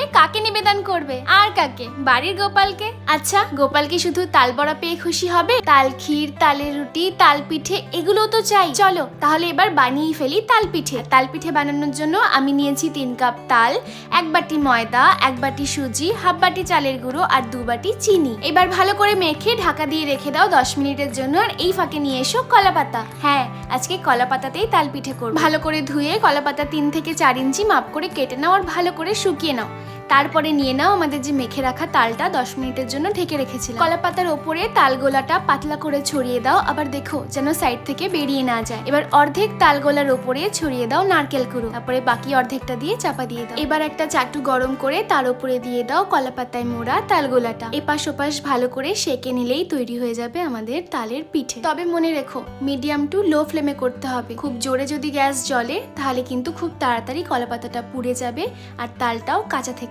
করবে, কাকে নিবেদন করবে? আর কাকে? বাড়ির গোপালকে। আচ্ছা, গোপাল কি শুধু তাল বড়া পেয়ে খুশি হবে? তাল ক্ষীর, তালের রুটি, তাল পিঠে এগুলোও তো চাই। চলো তাহলে এবার বানিয়ে ফেলি তাল পিঠে। তাল পিঠে বানানোর জন্য আমি নিয়েছি 3 কাপ তাল, 1 বাটি ময়দা, 1 বাটি সুজি, হাফ বাটি চালের গুঁড়ো আর 2 বাটি চিনি। এবার ভালো করে মেখে ঢাকা দিয়ে রেখে দাও 10 মিনিটের জন্য। আর এই ফাঁকে নিয়ে এসো কলা পাতা। হ্যাঁ, আজকে কলা পাতাতেই তাল পিঠে করব। ভালো করে ধুয়ে কলা পাতা 3 থেকে 4 ইঞ্চি মাপ করে কেটে নাও আর ভালো করে শুকিয়ে নাও। তারপরে নিয়ে নাও আমাদের যে মেখে রাখা তালটা 10 মিনিটের জন্য ঢেকে রেখেছিলাম। কলা পাতার ওপরে তাল গোলাটা পাতলা করে ছড়িয়ে দাও, আবার দেখো যেন সাইড থেকে বেরিয়ে না যায়। এবার অর্ধেক তাল গোলার ওপরে ছড়িয়ে দাও নারকেল কুড়ো, তারপরে বাকি অর্ধেকটা দিয়ে চাপা দিয়ে দাও। এবার একটা চাটু গরম করে তার উপরে দিয়ে দাও কলা পাতায় মোড়া তাল গোলাটা। এপাশ ওপাশ ভালো করে সেকে নিলেই তৈরি হয়ে যাবে আমাদের তালের পিঠে। তবে মনে রেখো, মিডিয়াম টু লো ফ্লেমে করতে হবে। খুব জোরে যদি গ্যাস জ্বলে তাহলে কিন্তু খুব তাড়াতাড়ি কলা পাতাটা পুড়ে যাবে আর তালটাও কাঁচা থেকে